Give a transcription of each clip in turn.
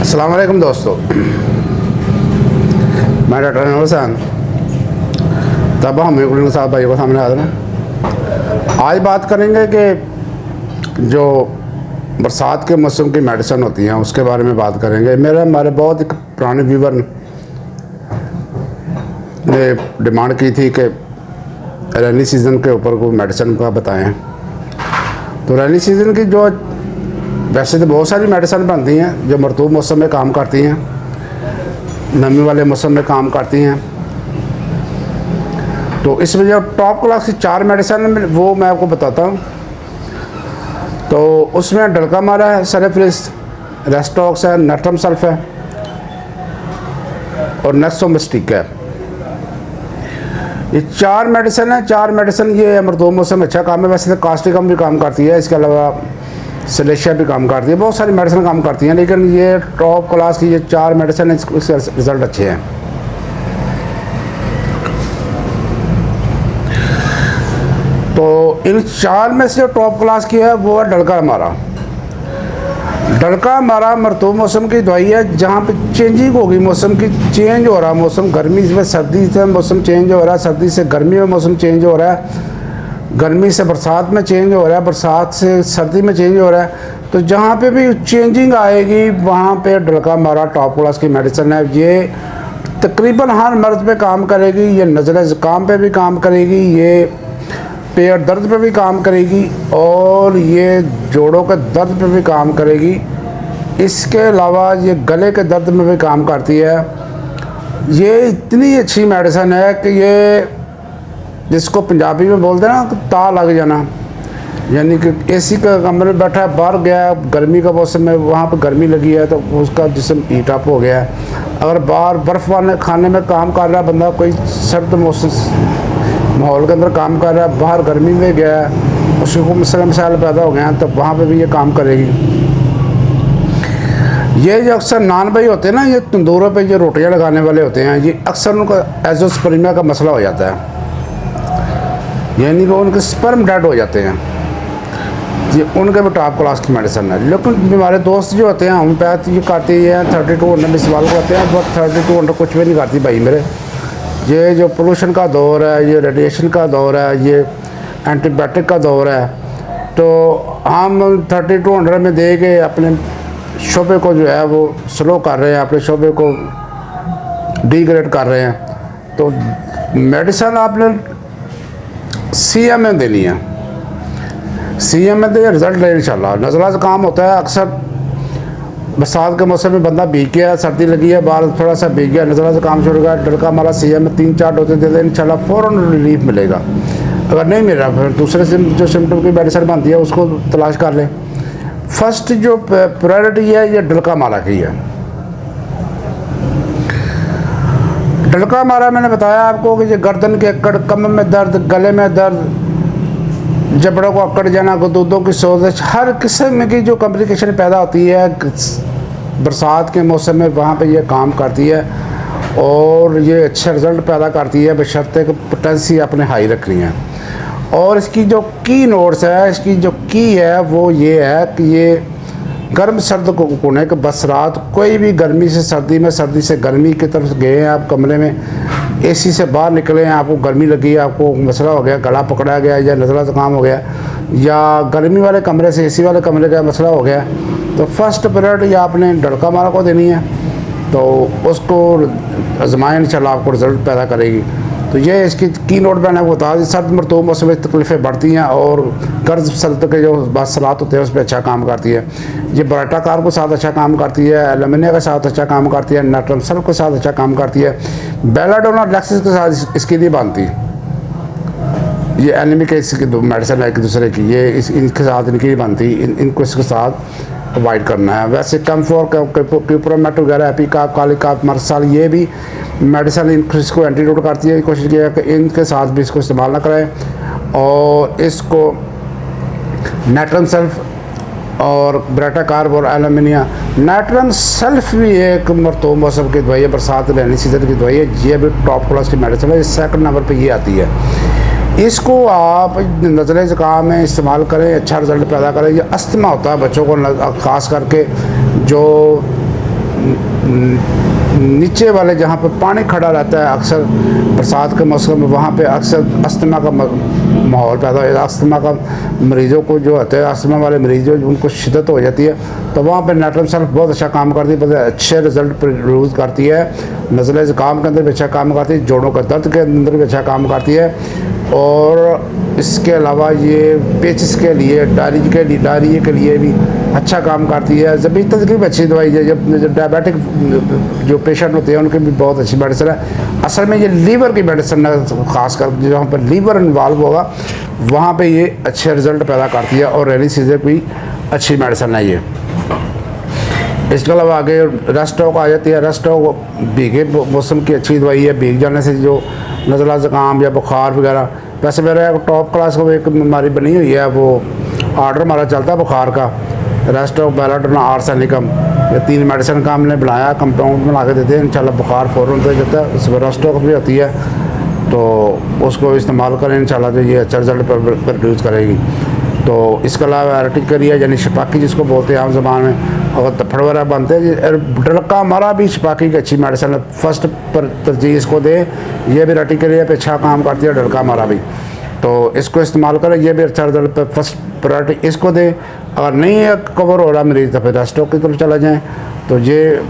अस्सलाम वालेकुम दोस्तों, मैं डॉक्टर अनवर हुसैन तब हम मेरे साहब भाई को सामने हाजिर हैं। आज बात करेंगे कि जो बरसात के मौसम की मेडिसिन होती हैं उसके बारे में बात करेंगे। हमारे बहुत एक पुराने व्यूवर ने डिमांड की थी कि रैनी सीज़न के ऊपर कोई मेडिसिन का बताएं। तो रैनी सीज़न की जो वैसे तो बहुत सारी मेडिसिन बनती हैं जो मरतूब मौसम में काम करती हैं, नमी वाले मौसम में काम करती हैं। तो इसमें जो टॉप क्लास की 4 मेडिसिन वो मैं आपको बताता हूँ। तो उसमें डलकामारा है, सरेफ्रिस, रेस्टॉक्स है, नट्रम सल्फ है और नेक्सोमिस्टिक है। ये 4 मेडिसिन है। 4 मेडिसिन ये मरतूब मौसम में अच्छा काम है। वैसे तो कास्टिकम भी काम करती है, इसके अलावा सलेशिया भी काम करती है, बहुत सारी मेडिसिन काम करती हैं, लेकिन ये टॉप क्लास की ये 4 मेडिसिन इसके रिज़ल्ट अच्छे हैं। तो इन 4 में से जो टॉप क्लास की है वो है डलकामारा। डलकामारा मरतूब मौसम की दवाई है। जहाँ पे चेंजिंग होगी, मौसम की चेंज हो रहा है, मौसम गर्मी में सर्दी से मौसम चेंज हो रहा है, सर्दी से गर्मी में मौसम चेंज हो रहा है, गर्मी से बरसात में चेंज हो रहा है, बरसात से सर्दी में चेंज हो रहा है। तो जहाँ पे भी चेंजिंग आएगी वहाँ पे डलकामारा टॉप क्लास की मेडिसिन है। ये तकरीबन हर मर्द पे काम करेगी। ये नज़ले ज़ुकाम पे भी काम करेगी, ये पेट दर्द पे भी काम करेगी और ये जोड़ों के दर्द पे भी काम करेगी। इसके अलावा ये गले के दर्द में भी काम करती है। ये इतनी अच्छी मेडिसिन है कि ये जिसको पंजाबी में बोलते हैं ना ता लग जाना, यानी कि एसी का कमरे में बैठा है, बाहर गया गर्मी का मौसम में, वहाँ पे गर्मी लगी है तो उसका जिस्म हीट अप हो गया है। अगर बाहर बर्फ़ वाले खाने में काम कर रहा है बंदा, कोई सर्द मौसम माहौल के अंदर काम कर रहा है, बाहर गर्मी में गया है, उसको मसाइल पैदा हो गए हैं, तो वहाँ पर भी ये काम करेगी। ये जो अक्सर नान भाई होते हैं ना, ये तंदूरों पे ये रोटियां लगाने वाले होते हैं, ये अक्सर उनका एजोस्पर्मिया का मसला हो जाता है, यानी कि उनके स्पर्म डेड हो जाते हैं। ये उनके भी टॉप क्लास की मेडिसिन है। लेकिन हमारे दोस्त जो होते हैं होम्योपैथ ये करती है 3200 में सवाल करते हैं, बट 3200 कुछ भी नहीं करती भाई मेरे। ये जो पोल्यूशन का दौर है, ये रेडिएशन का दौर है, ये एंटीबायोटिक का दौर है, तो हम 3200 में दे के अपने शोबे को जो है वो स्लो कर रहे हैं, अपने शोबे को डिग्रेड कर रहे हैं। तो मेडिसिन आपने CM में देनी है। CM में दे रिज़ल्ट ले इंशाल्लाह। नज़ला ज़ुकाम होता है अक्सर बरसात के मौसम में, बंदा भीग गया, सर्दी लगी है, बाहर थोड़ा सा भीग गया, नज़ला ज़ुकाम शुरू गया, डलकामारा CM में 3-4 डोजें दे दें, इंशाल्लाह फ़ौरन रिलीफ मिलेगा। अगर नहीं मिल रहा फिर दूसरे जो सिम्टम की मेडिसिन बनती है उसको तलाश कर लें। फर्स्ट जो प्रायोरिटी है ये डलकामारा की है। डलकामारा मैंने बताया आपको कि ये गर्दन के अक्कड़, कमर में दर्द, गले में दर्द, जबड़ों को अक्कड़ जाना, गदूदों की सोजिश, हर किस्म की जो कॉम्प्लिकेशन पैदा होती है बरसात के मौसम में वहाँ पे ये काम करती है और ये अच्छे रिज़ल्ट पैदा करती है, बशर्ते कि पोटेंसी अपने हाई रखनी है। और इसकी जो की नोट्स है, इसकी जो की है वो ये है कि ये गर्म सर्द को होने के बस रात कोई भी गर्मी से सर्दी में, सर्दी से गर्मी की तरफ गए हैं आप, कमरे में AC से बाहर निकले हैं, आपको गर्मी लगी है, आपको मसला हो गया, गला पकड़ा गया या नज़ला ज़ुकाम हो गया या गर्मी वाले कमरे से AC वाले कमरे का मसला हो गया, तो फर्स्ट प्रायोरिटी आपने डलकामारा को देनी है। तो उसको आजमाएं, इंशाल्लाह आपको रिज़ल्ट पैदा करेगी। तो ये इसकी की नोट मैंने बता दी। सर्द मरतूब मौसम में तकलीफ़ें बढ़ती हैं और गर्म सर्द के जो बासरात होते हैं उस पर अच्छा काम करती है। ये बराटाकार के साथ अच्छा काम करती है, एलुमिनिया के साथ अच्छा काम करती है, नट्रम सल्फ के साथ अच्छा काम करती है, बेलाडोना लैक्सिस के साथ इसकी नहीं बनती। ये एनिमिक इसकी मेडिसिन है एक दूसरे की, ये इनके साथ इनकी नहीं बनती, इनको इसके साथ अवॉइड करना है। वैसे कम्फोर, क्यूप्रोमेट वगैरह, एपिकाप, कालिकाप, मरसल, ये भी मेडिसिन इसको एंटीडोट करती है। कोशिश किया कि इनके साथ भी इसको इस्तेमाल ना करें और इसको नट्रम सल्फ और ब्रेटाकार्ब और एलुमिनिया। नट्रम सल्फ भी एक मरतूब मौसम की दवाई है, बरसात रैनी सीजन की दवाई है, ये भी टॉप क्लास की मेडिसिन है। 2nd नंबर पर ये आती है। इसको आप नज़ले ज़ुकाम में इस्तेमाल करें, अच्छा रिज़ल्ट पैदा करें। ये अस्थमा होता है बच्चों को ख़ास करके, जो नीचे वाले जहाँ पे पानी खड़ा रहता है अक्सर बरसात के मौसम में, वहाँ पे अक्सर अस्थमा का माहौल पैदा हो जाता है। अस्थमा का मरीज़ों को जो होते हैं, अस्थमा वाले मरीज़ उनको शिद्दत हो जाती है, तो वहाँ पे नेट्रम सल्फ बहुत अच्छा काम करती है, बहुत अच्छे रिजल्ट प्रोड्यूस करती है। नज़ले ज़ुकाम के अंदर भी अच्छा काम करती है, जोड़ों का दर्द के अंदर भी अच्छा काम करती है। और इसके अलावा ये पेचिस के लिए, डायरिया के लिए भी अच्छा काम करती है। ज़बीतत की भी अच्छी दवाई है, जब डायबिटिक जो पेशेंट होते हैं उनकी भी बहुत अच्छी मेडिसिन है। असल में ये लीवर की मेडिसिन है, ख़ासकर जहाँ पर लीवर इन्वॉल्व होगा वहाँ पे ये अच्छे रिज़ल्ट पैदा करती है, और रेनी सीजन की अच्छी मेडिसिन है ये। इसके अलावा आगे रेस्टॉक आ जाती है। रेस्टॉक भीगे मौसम की अच्छी दवाई है, भीग जाने से जो नज़ला ज़ुकाम या बुखार वगैरह। वैसे मेरा टॉप क्लास को एक बीमारी बनी हुई है, वो आर्डर हमारा चलता है बुखार का, रेस्टॉक, बेलाडोना, आर्सेनिकम, ये 3 मेडिसिन का हमने बनाया, कंपाउंड बना के देते हैं, इंशाल्लाह बुखार फ़ौरन उतर जाता है। उसमें रेस्टॉक भी होती है, तो उसको इस्तेमाल करें इंशाल्लाह, तो ये अच्छा रिजल्ट प्रोड्यूस करेगी। तो इसके अलावा अर्टिकेरिया यानी शपाकी जिसको बोलते हैं आम ज़बान में, अगर तफड़ वगैरह बनते हैं, डलका हमारा भी शपाकी की अच्छी मेडिसिन है, फर्स्ट पर तरजीह इसको दे। ये भी अर्टिकेरिया पे अच्छा काम करती है डलका हमारा भी, तो इसको इस्तेमाल करें, ये भी अच्छा रिजल्ट पे फर्स्ट प्रायोरिटी इसको दे। अगर नहीं है कवर हो रहा मरीज़ तो फिर रेस्टॉक की तरफ चला जाएँ, तो ये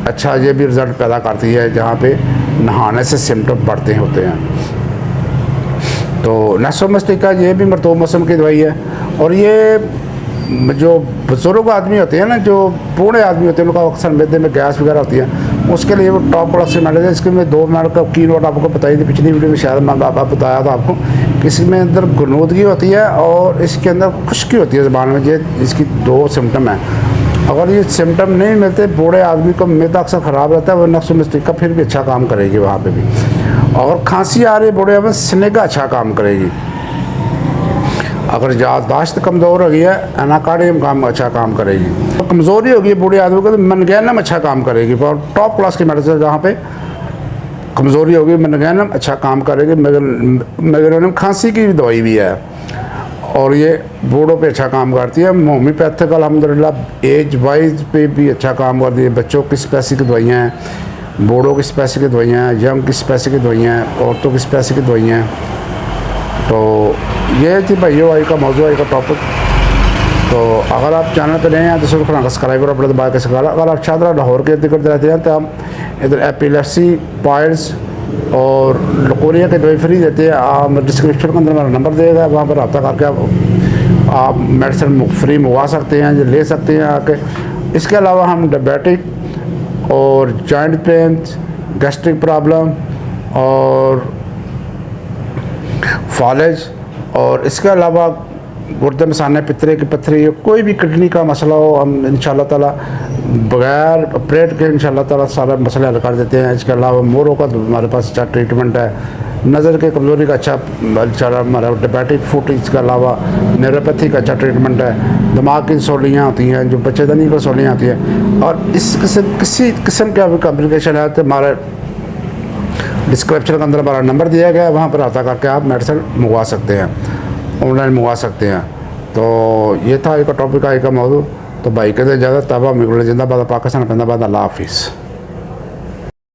अच्छा ये भी रिज़ल्ट पैदा करती है जहाँ पे नहाने से सिम्टम बढ़ते होते हैं। तो नसोमस्टिका ये भी मरतूब मौसम की दवाई है। और ये जो बुजुर्ग आदमी होते हैं ना, जो बूढ़े आदमी होते हैं, उनका अक्सर मैदे में गैस वगैरह होती है, उसके लिए वो टॉप क्लास की मेडिसिन है। इसके मैं 2 मिनट का की नोट आपको बताई थी पिछली वीडियो में, शायद मैं बताया था आपको कि इसमें अंदर गुनूदगी होती है और इसके अंदर खुश्की होती है ज़बान में। ये इसकी 2 सिम्टम हैं। अगर ये सिम्टम नहीं मिलते, बूढ़े आदमी को मैदा अक्सर ख़राब रहता है, वो नसोमस्टिका फिर भी अच्छा काम करेगी वहाँ पर भी। और खांसी आ रही बूढ़े में, स्नेगा अच्छा काम करेगी। अगर याददाश्त कमज़ोर हो गई है, एनाकार्डियम काम अच्छा काम करेगी। तो कमज़ोरी होगी बूढ़े आदमी को, तो मनगैनम अच्छा काम करेगी। और टॉप क्लास की मेडिसिन जहाँ पे कमज़ोरी होगी, मनगैनम अच्छा काम करेगी। मैग्रेनम खांसी की भी दवाई भी है, और ये बूढ़ों पे अच्छा काम करती है। होम्योपैथिक अल्हम्दुलिल्लाह एज वाइज पे भी अच्छा काम करती है। बच्चों की स्पेसिफिक दवाइयाँ हैं, बूढ़ों की स्पेसिफिक दवाइयाँ हैं, यंग की स्पेसिफिक दवाइयाँ हैं, औरतों की स्पेसिफिक दवाइयाँ हैं। तो ये थी भाइयों आई का मौजूद, आई का टॉपिक। तो अगर आप चैनल पर नए हैं तो सिर्फ सब्सक्राइब और अपने दबा के सका। अगर आप शादरा लाहौर के इर्द गिर्द रहते हैं तो हम इधर एपिलेप्सी, पाइल्स और लकोरिया की दवाई फ्री देते हैं। आप डिस्क्रिप्शन के अंदर मेरा नंबर दिएगा, वहाँ पर रब्ता करके आप मेडिसिन फ्री मंगवा सकते हैं, ले सकते हैं आके। इसके अलावा हम डायबिटिक और जॉइंट पेन, गैस्ट्रिक प्रॉब्लम और फॉलेज, और इसके अलावा गुर्दे में साने, पितरे की पथरी, कोई भी किडनी का मसला हो, हम इंशाल्लाह ताला बगैर ऑपरेट के इंशाल्लाह ताला सारा मसले हल कर देते हैं। इसके अलावा मोरों का हमारे पास अच्छा ट्रीटमेंट है। नज़र के कमज़ोरी का अच्छा हमारा डायबिटिक फूट, इसके अलावा न्यूरोपैथी का अच्छा ट्रीटमेंट है। दिमाग की सोलियाँ होती हैं, जो बच्चेदानी की सोलियाँ होती हैं, और इस किसी किस्म का भी कॉम्प्लिकेशन है तो हमारे डिस्क्रिप्शन के अंदर हमारा नंबर दिया गया है, वहाँ पर रब्ता करके आप मेडिसिन मंगवा सकते हैं, ऑनलाइन मंगवा सकते हैं। तो ये था एक टॉपिक का एक मौजूद। तो भाई कहते ज़्यादा तबा मिगल जिंदाबाद, पाकिस्तान, अल्लाह हाफिज़।